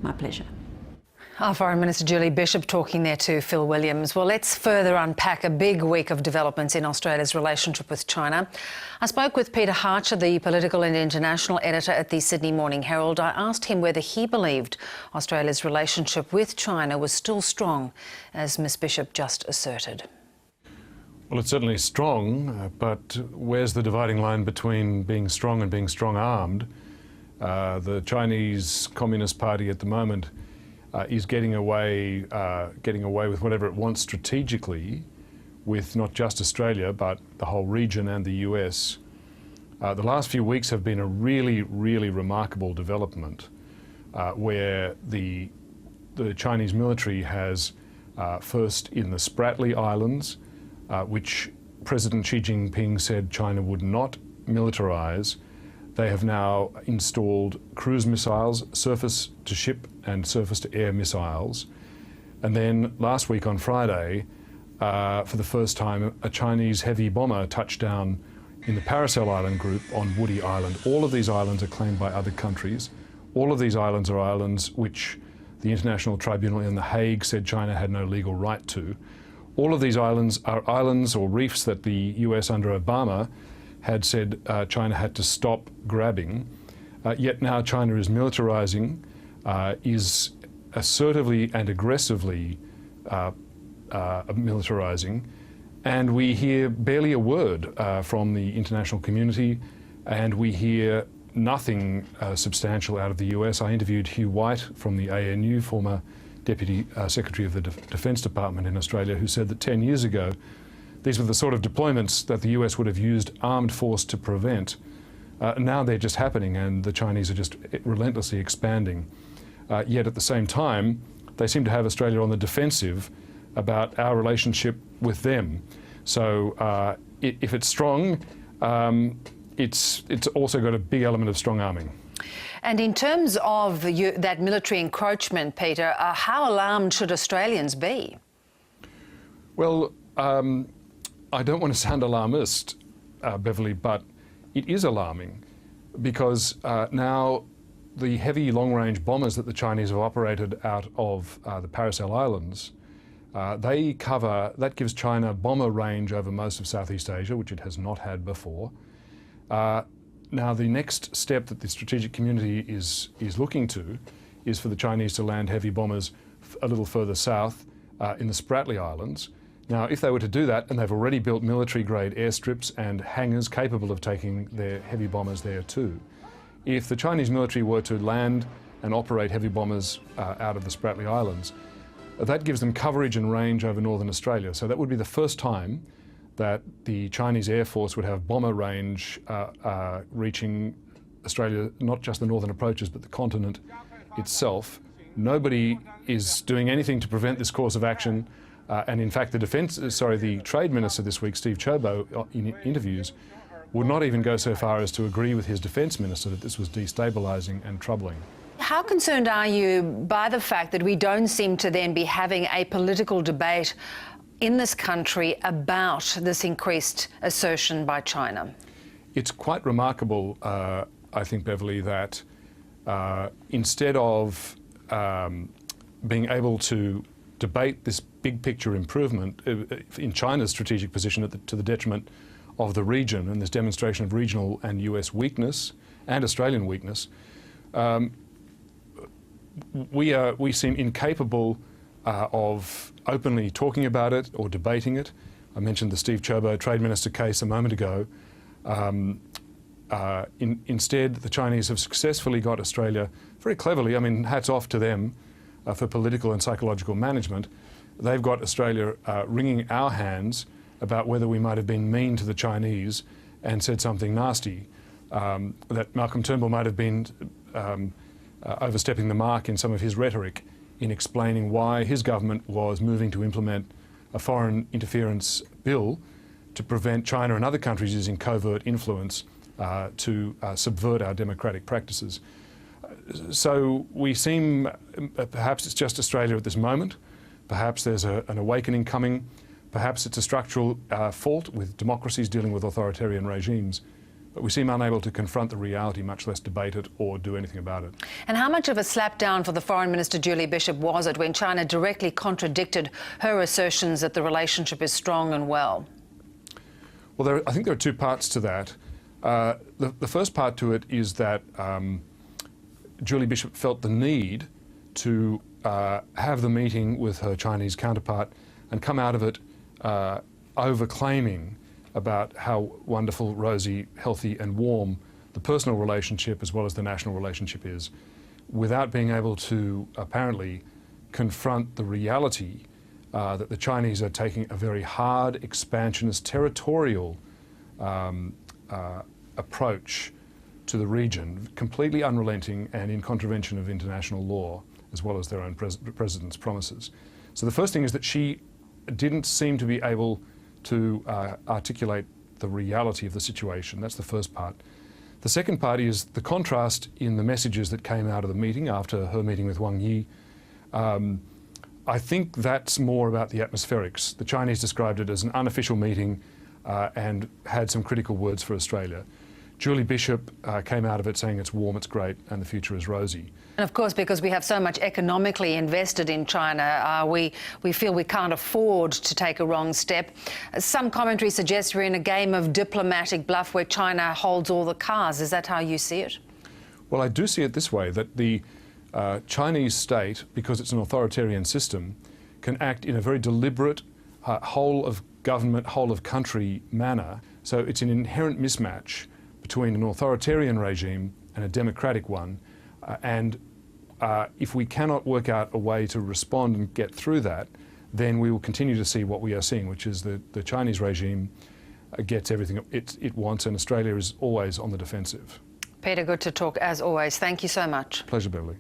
My pleasure. Our Foreign Minister Julie Bishop talking there to Phil Williams. Well, let's further unpack a big week of developments in Australia's relationship with China. I spoke with Peter Hartcher, the political and international editor at the Sydney Morning Herald. I asked him whether he believed Australia's relationship with China was still strong, as Ms Bishop just asserted. Well, it's certainly strong, but where's the dividing line between being strong and being strong-armed? The Chinese Communist Party at the moment is getting away with whatever it wants strategically with not just Australia but the whole region and the US. The last few weeks have been a really, really remarkable development where the Chinese military has first in the Spratly Islands, which President Xi Jinping said China would not militarise. They have now installed cruise missiles, surface-to-ship and surface-to-air missiles. And then last week on Friday, for the first time, a Chinese heavy bomber touched down in the Paracel Island group on Woody Island. All of these islands are claimed by other countries. All of these islands are islands which the International Tribunal in The Hague said China had no legal right to. All of these islands are islands or reefs that the US under Obama had said China had to stop grabbing, yet now China is militarising, is assertively and aggressively militarising, and we hear barely a word from the international community, and we hear nothing substantial out of the US. I interviewed Hugh White from the ANU, former Deputy Secretary of the Defence Department in Australia, who said that 10 years ago these were the sort of deployments that the US would have used armed force to prevent. Now they're just happening, and the Chinese are just relentlessly expanding. Yet at the same time, they seem to have Australia on the defensive about our relationship with them. So if it's strong, it's also got a big element of strong arming. And in terms of that military encroachment, Peter, how alarmed should Australians be? Well, I don't want to sound alarmist, Beverly, but it is alarming because now the heavy long-range bombers that the Chinese have operated out of the Paracel Islands, that gives China bomber range over most of Southeast Asia, which it has not had before. Now the next step that the strategic community is looking to is for the Chinese to land heavy bombers a little further south in the Spratly Islands. Now, if they were to do that, and they've already built military-grade airstrips and hangars capable of taking their heavy bombers there too, if the Chinese military were to land and operate heavy bombers out of the Spratly Islands, that gives them coverage and range over northern Australia. So that would be the first time that the Chinese Air Force would have bomber range reaching Australia, not just the northern approaches, but the continent itself. Nobody is doing anything to prevent this course of action. And in fact, the Trade Minister this week, Steve Ciobo, in interviews, would not even go so far as to agree with his Defence Minister that this was destabilising and troubling. How concerned are you by the fact that we don't seem to then be having a political debate in this country about this increased assertion by China? It's quite remarkable, I think, Beverly, that instead of being able to debate this big picture improvement in China's strategic position to the detriment of the region and this demonstration of regional and US weakness and Australian weakness, we seem incapable of openly talking about it or debating it. I mentioned the Steve Ciobo Trade Minister case a moment ago. Instead, the Chinese have successfully got Australia very cleverly, I mean, hats off to them for political and psychological management. They've got Australia wringing our hands about whether we might have been mean to the Chinese and said something nasty, that Malcolm Turnbull might have been overstepping the mark in some of his rhetoric in explaining why his government was moving to implement a foreign interference bill to prevent China and other countries using covert influence to subvert our democratic practices. So we seem, perhaps it's just Australia at this moment, perhaps there's an awakening coming, perhaps it's a structural fault with democracies dealing with authoritarian regimes. but we seem unable to confront the reality, much less debate it or do anything about it. And how much of a slapdown for the Foreign Minister Julie Bishop was it when China directly contradicted her assertions that the relationship is strong and well? Well, I think there are two parts to that. The first part to it is that Julie Bishop felt the need to have the meeting with her Chinese counterpart and come out of it over-claiming about how wonderful, rosy, healthy and warm the personal relationship as well as the national relationship is, without being able to apparently confront the reality that the Chinese are taking a very hard, expansionist, territorial approach to the region, completely unrelenting and in contravention of international law, as well as their own president's promises. So the first thing is that she didn't seem to be able to articulate the reality of the situation. That's the first part. The second part is the contrast in the messages that came out of the meeting after her meeting with Wang Yi. I think that's more about the atmospherics. The Chinese described it as an unofficial meeting and had some critical words for Australia. Julie Bishop came out of it saying it's warm, it's great, and the future is rosy. And of course, because we have so much economically invested in China, we feel we can't afford to take a wrong step. Some commentary suggests we're in a game of diplomatic bluff where China holds all the cards. Is that how you see it? Well, I do see it this way, that the Chinese state, because it's an authoritarian system, can act in a very deliberate, whole of government, whole of country manner. So it's an inherent mismatch between an authoritarian regime and a democratic one. If we cannot work out a way to respond and get through that, then we will continue to see what we are seeing, which is that the Chinese regime gets everything it wants, and Australia is always on the defensive. Peter, good to talk as always. Thank you so much. Pleasure, Beverly.